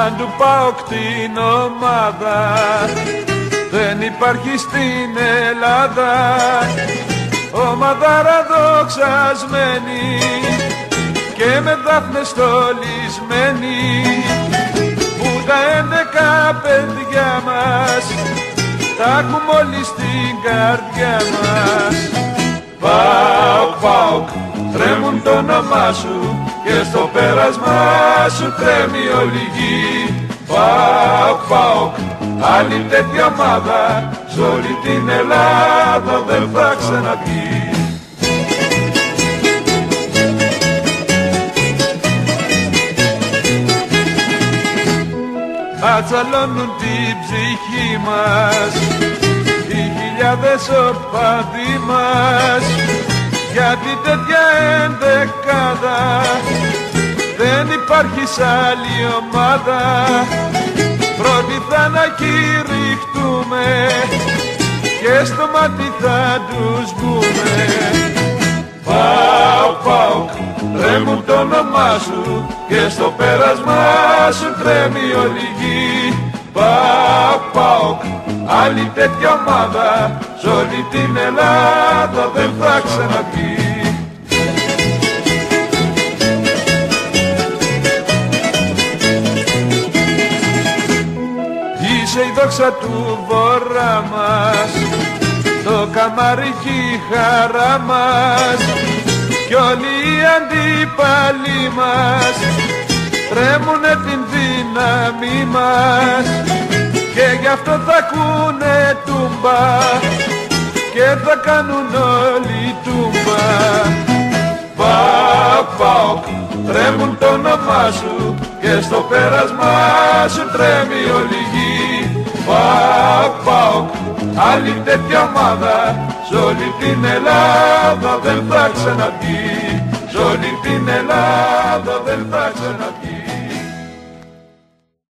σαν του ΠΑΟΚ την ομάδα δεν υπάρχει στην Ελλάδα. Ομαδάρα δοξασμένη και με δάφνες στολισμένη, που τα 11 παιδιά μας τα έχουμε όλοι στην καρδιά μας. ΠΑΟΚ, ΠΑΟΚ, τρέμουν το όνομά σου και στο πέρασμά σου τρέμει όλη η γη. ΠΑΟΚ, ΠΑΟΚ, άλλη τέτοια ομάδα σ' όλη την Ελλάδα δεν θα ξαναβγεί. Ατσαλώνουν την ψυχή μας οι χιλιάδες οπαδοί μας, γιατί τέτοια ενδεκάδα δεν υπάρχει σ' άλλη ομάδα. Πρώτοι θα να κηρυχτούμε και στο μάτι θα τους μπούμε. ΠΑΟΚ, ΠΑΟΚ, τρέμουν το όνομά σου και στο πέρασμά σου τρέμει όλη η γη. ΠΑΟΚ, ΠΑΟΚ, άλλη τέτοια ομάδα σ' όλη την Ελλάδα δεν θα ξαναβγεί. Είσαι η δόξα του Βορρά μας, το καμάρι και η χαρά μας, κι όλοι οι αντίπαλοι μας τρέμουνε την δύναμη μας, και γι' αυτό θα ακούνε τούμπα και θα κάνουν όλοι τούμπα. ΠΑΟΚ, ΠΑΟΚ, τρέμουν το όνομά σου και στο πέρασμά σου τρέμει όλη η γη. ΠΑΟΚ, ΠΑΟΚ, άλλη τέτοια ομάδα σ' όλη την Ελλάδα δεν θα ξαναβγεί. Σ' όλη την Ελλάδα δεν θα ξαναβγεί.